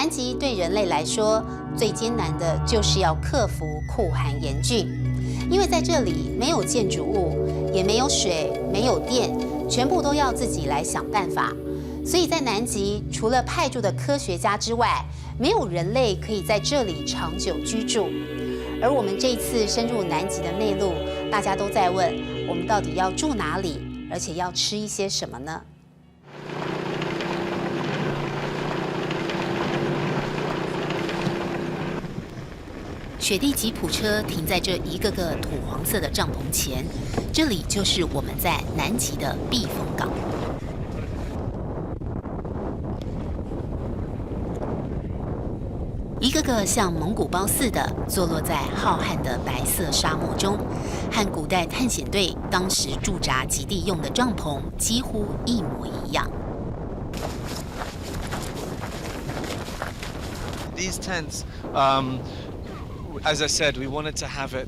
南极对人类来说最艰难的就是要克服酷寒严峻，因为在这里没有建筑物，也没有水，没有电，全部都要自己来想办法。所以在南极，除了派驻的科学家之外，没有人类可以在这里长久居住。而我们这一次深入南极的内陆，大家都在问：我们到底要住哪里，而且要吃一些什么呢？雪地吉普车停在这一个个土黄色的帐篷前，这里就是我们在南极的避风港。一个个像蒙古包似的坐落在浩瀚的白色沙漠中，和古代探险队当时驻扎极地用的帐篷几乎一模一样。These tents, as I said, we wanted to have it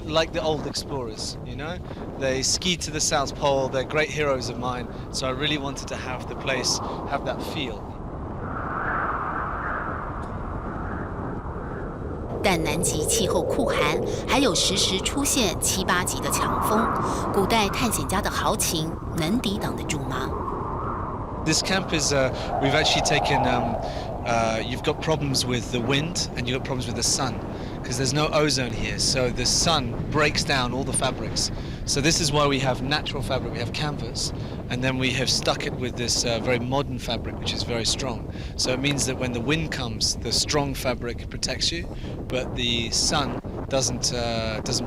like the old explorers, you know? They skied to the South Pole, they're great heroes of mine, so I really wanted to have the place have that feel. 但南极气候酷寒，还有时时出现7、8级的强风，古代探险家的豪情能抵挡得住吗？ This camp is, we've actually taken, you've got problems with the wind and you've got problems with the sun because there's no ozone here, so the sun breaks down all the fabrics. So this is why we have natural fabric, we have canvas, and then we have stuck it with this very modern fabric which is very strong. So it means that when the wind comes, the strong fabric protects you, but the sun doesn't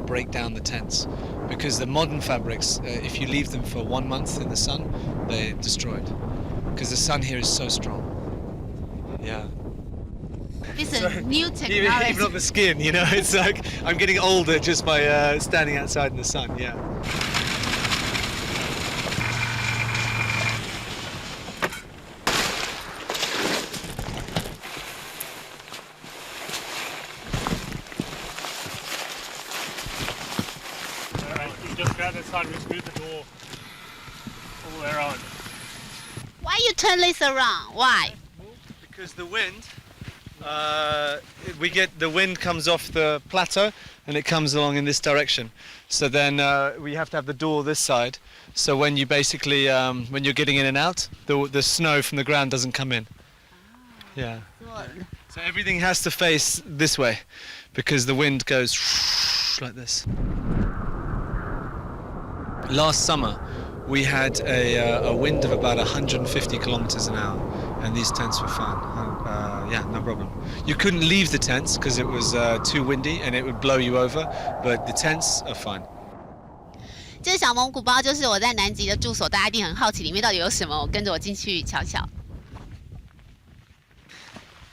break down the tents. Because the modern fabrics, if you leave them for 1 month in the sun, they're destroyed. Because the sun here is so strong. Yeah. It's a new technology. Even on the skin, you know, it's like I'm getting older just by standing outside in the sun. Yeah. All right, you just grab the sun, we move the door all the way around. Why you turn this around? Why? Because the wind, the wind comes off the plateau and it comes along in this direction. So then we have to have the door this side. So when you basically, when you're getting in and out, the snow from the ground doesn't come in. Yeah. So everything has to face this way because the wind goes like this. Last summer, we had a wind of about 150 kilometers an hour, and these tents were fine. Yeah, no problem. You couldn't leave the tents because it was too windy and it would blow you over, but the tents are fine. 这个小蒙古包就是我在南极的住所，大家一定很好奇里面到底有什么，我跟着我进去瞧瞧。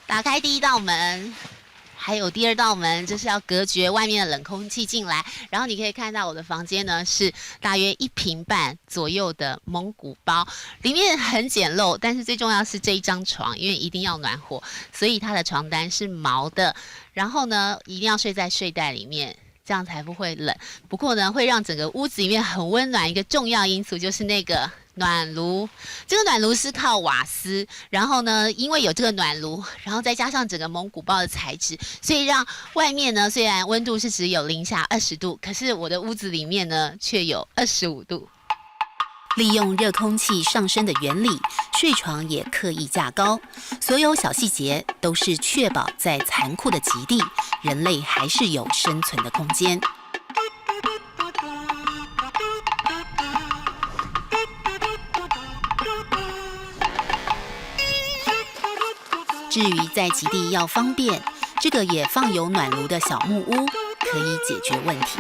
打开第一道门。还有第2道门，这是要隔绝外面的冷空气进来。然后你可以看到我的房间呢是大约1平半左右的蒙古包，里面很简陋，但是最重要是这一张床，因为一定要暖和，所以它的床单是毛的。然后呢，一定要睡在睡袋里面，这样才不会冷。不过呢，会让整个屋子里面很温暖。一个重要因素就是那个暖炉，这个暖炉是靠瓦斯，然后呢，因为有这个暖炉，然后再加上整个蒙古包的材质，所以让外面呢虽然温度是只有零下20度，可是我的屋子里面呢却有25度。利用热空气上升的原理，睡床也刻意架高，所有小细节都是确保在残酷的极地，人类还是有生存的空间。至于在极地要方便，这个也放有暖炉的小木屋可以解决问题。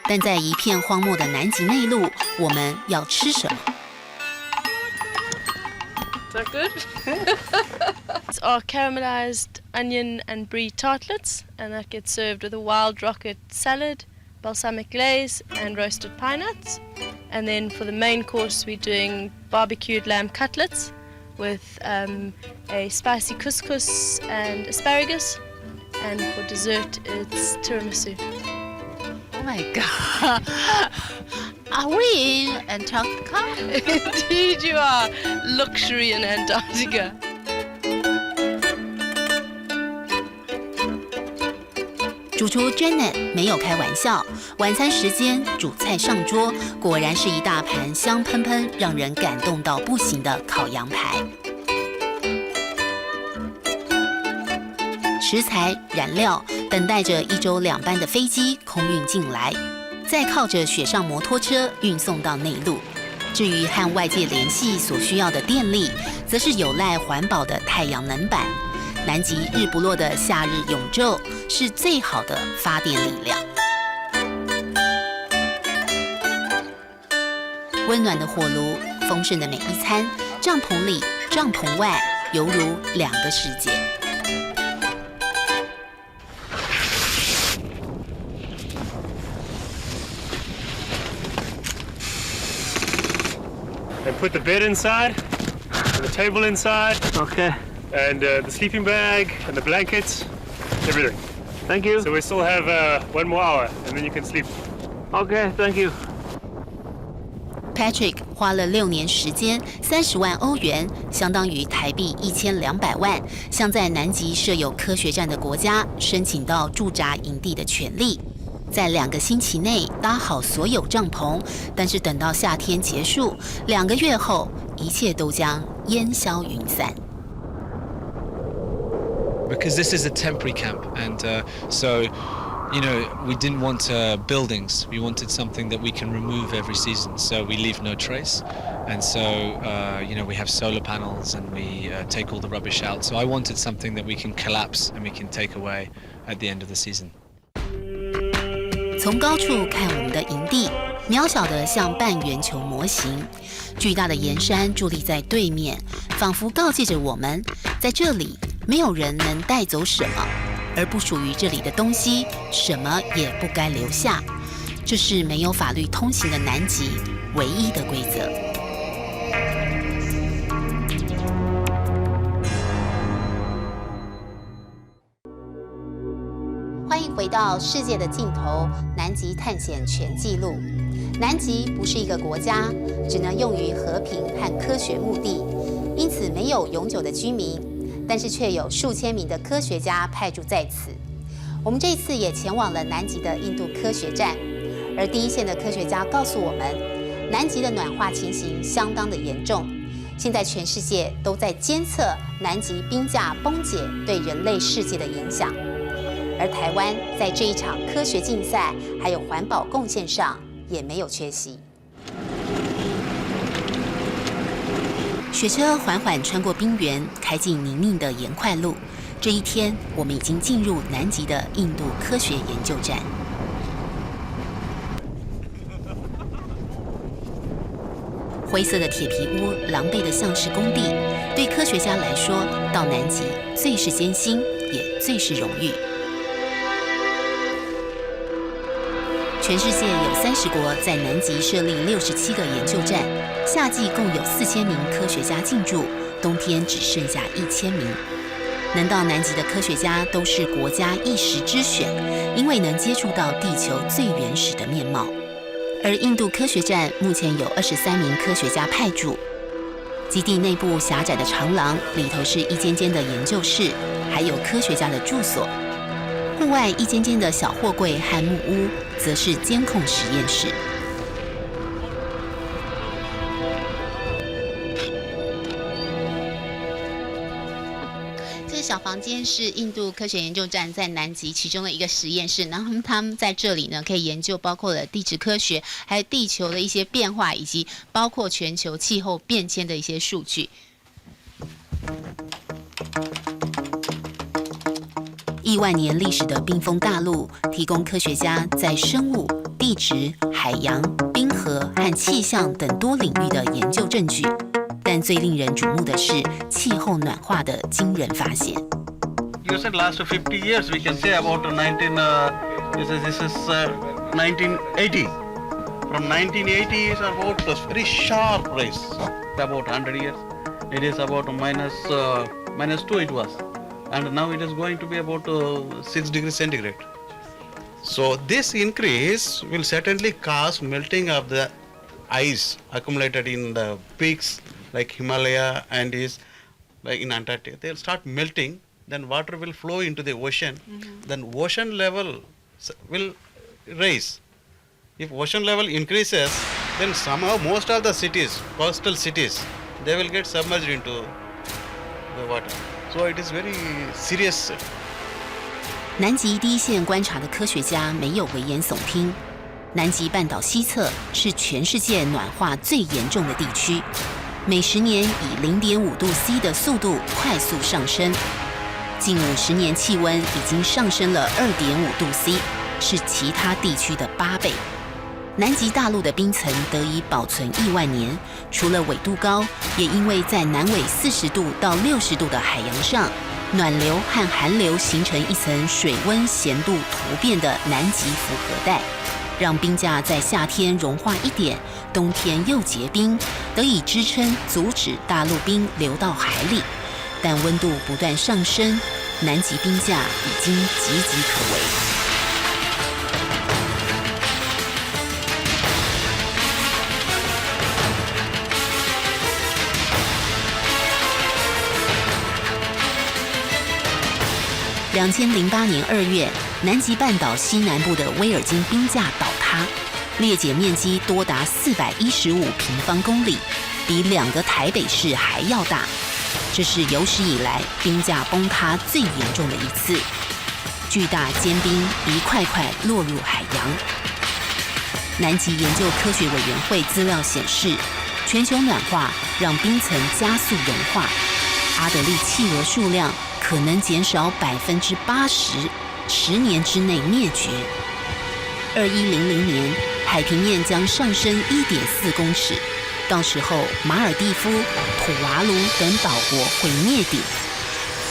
但在一片荒漠的南极内陆，我们要吃什么？ Is that good? It's our caramelized onion and brie tartlets, and that gets served with a wild rocket salad, balsamic glaze, and roasted pine nuts. And then for the main course, we're doing barbecued lamb cutlets with a spicy couscous and asparagus. And for dessert, it's tiramisu. Oh my god! Are we in Antarctica? Indeed you are. Luxury in Antarctica. 主厨 Janet 没有开玩笑，晚餐时间主菜上桌，果然是一大盘香喷喷、让人感动到不行的烤羊排。食材、燃料等待着1周2班的飞机空运进来，再靠着雪上摩托车运送到内陆。至于和外界联系所需要的电力，则是有赖环保的太阳能板。南极日不落的夏日永昼是最好的发电力量。温暖的火炉，丰盛的每一餐，帐篷里、帐篷外，犹如2个世界。And put the bed inside, and the table inside. Okay. And the sleeping bag and the blankets, everything. Thank you. So we still have 1 more hour, and then you can sleep. Okay, thank you. Patrick 花了6年时间，30万欧元，相当于台币1200万，向在南极设有科学站的国家申请到驻扎营地的权利，在2个星期内搭好所有帐篷，但是等到夏天结束，2个月后，一切都将烟消云散。Because this is a temporary camp, and so, you know, we didn't want buildings. We wanted something that we can remove every season, so we leave no trace. And so, you know, we have solar panels and we take all the rubbish out. So I wanted something that we can collapse and we can take away at the end of the season. 从高处看我们的营地，渺小的像半圆球模型，巨大的岩山伫立在对面，仿佛告诫着我们，在这里没有人能带走什么，而不属于这里的东西，什么也不该留下。这是没有法律通行的南极唯一的规则。欢迎回到世界的尽头，南极探险全纪录。南极不是一个国家，只能用于和平和科学目的，因此没有永久的居民，但是却有数千名的科学家派驻在此。我们这一次也前往了南极的印度科学站，而第一线的科学家告诉我们，南极的暖化情形相当的严重，现在全世界都在监测南极冰架崩解对人类世界的影响。而台湾在这一场科学竞赛还有环保贡献上也没有缺席。雪车缓缓穿过冰原，开进泥泞的岩块路。这一天，我们已经进入南极的印度科学研究站。灰色的铁皮屋，狼狈的像是工地。对科学家来说，到南极最是艰辛，也最是荣誉。全世界有30国在南极设立67个研究站，夏季共有4000名科学家进驻，冬天只剩下1000名。能到南极的科学家都是国家一时之选，因为能接触到地球最原始的面貌。而印度科学站目前有23名科学家派驻，基地内部狭窄的长廊里头是一间间的研究室，还有科学家的住所。户外一间间的小货柜和木屋，则是监控实验室。这个小房间是印度科学研究站在南极其中的一个实验室，然后他们在这里呢，可以研究包括了地质科学，还有地球的一些变化，以及包括全球气候变迁的一些数据。亿万年历史的冰封大陆，提供科学家在生物、地质、海洋、冰河和气象等多领域的研究证据。但最令人瞩目的是气候暖化的惊人发现。You said last 50 years, we can say about 1980. From 1980 is about a very sharp rise, about 100 years. It is about -2 it was. And now it is going to be about 6 degrees centigrade. So this increase will certainly cause melting of the ice accumulated in the peaks like Himalaya and is like in Antarctica. They'll start melting, then water will flow into the ocean, then ocean level will rise. If ocean level increases, then somehow most of the cities, coastal cities, they will get submerged into the water. So it is very serious. 南极第一线观察的科学家没有危言耸听。南极半岛西侧是全世界暖化最严重的地区，每10年以0.5度 C 的速度快速上升，近50年气温已经上升了2.5度 C， 是其他地区的8倍。南极大陆的冰层得以保存亿万年，除了纬度高，也因为在南纬40度到60度的海洋上，暖流和寒流形成一层水温咸度突变的南极复合带，让冰架在夏天融化一点，冬天又结冰，得以支撑阻止大陆冰流到海里。但温度不断上升，南极冰架已经岌岌可危。2008年2月，南极半岛西南部的威尔金冰架倒塌，裂解面积多达415平方公里，比2个台北市还要大。这是有史以来冰架崩塌最严重的一次，巨大坚冰一块块落入海洋。南极研究科学委员会资料显示，全球暖化让冰层加速融化，阿德利企鹅数量可能减少80%，10年之内灭绝。2100年，海平面将上升1.4公尺，到时候马尔地夫、土瓦卢等岛国会灭顶，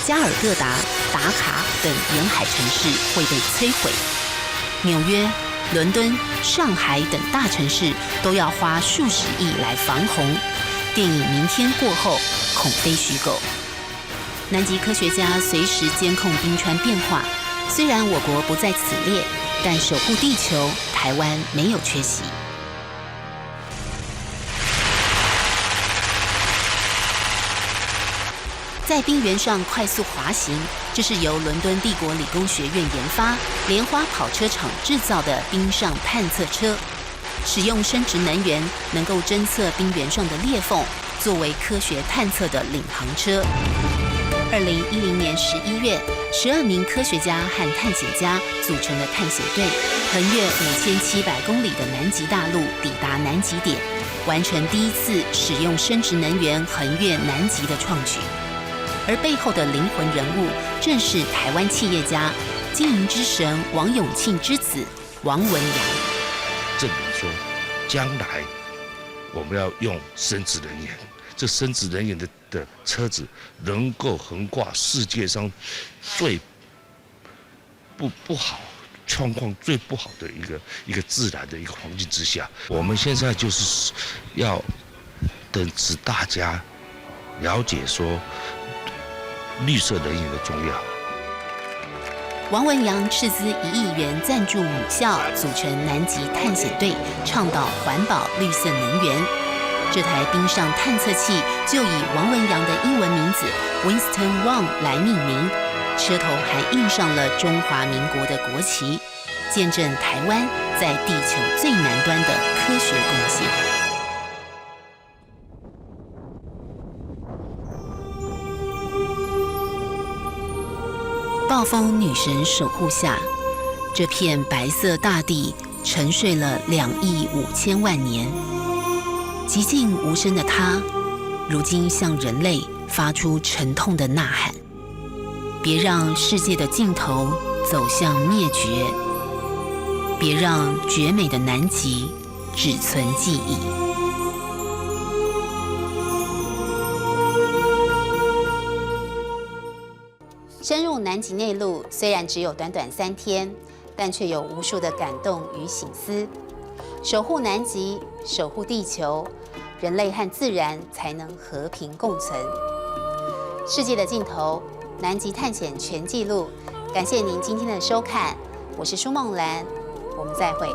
加尔各答、达卡等沿海城市会被摧毁，纽约、伦敦、上海等大城市都要花数十亿来防洪。电影《明天过后》恐非虚构。南极科学家随时监控冰川变化，虽然我国不在此列，但守护地球，台湾没有缺席。在冰原上快速滑行，这是由伦敦帝国理工学院研发、莲花跑车厂制造的冰上探测车，使用生质能源能够侦测冰原上的裂缝，作为科学探测的领航车。2010年11月，12名科学家和探险家组成了探险队，横越5700公里的南极大陆，抵达南极点，完成第一次使用生质能源横越南极的创举。而背后的灵魂人物，正是台湾企业家、经营之神王永庆之子王文洋。证明说，将来我们要用生质能源，这生质能源的车子能够横跨世界上最不好状况最不好的一个自然的一个环境之下，我们现在就是要等使大家了解说绿色能源的重要。王文洋斥资1亿元赞助母校，组成南极探险队，倡导环保绿色能源。这台冰上探测器就以王文洋的英文名字 Winston Wang 来命名，车头还印上了中华民国的国旗，见证台湾在地球最南端的科学贡献。暴风女神守护下，这片白色大地沉睡了2亿5千万年。寂静无声的她，如今向人类发出沉痛的呐喊：别让世界的尽头走向灭绝，别让绝美的南极只存记忆。深入南极内陆，虽然只有短短3天，但却有无数的感动与省思。守护南极，守护地球，人类和自然才能和平共存。世界的尽头，南极探险全纪录。感谢您今天的收看，我是舒梦兰，我们再会。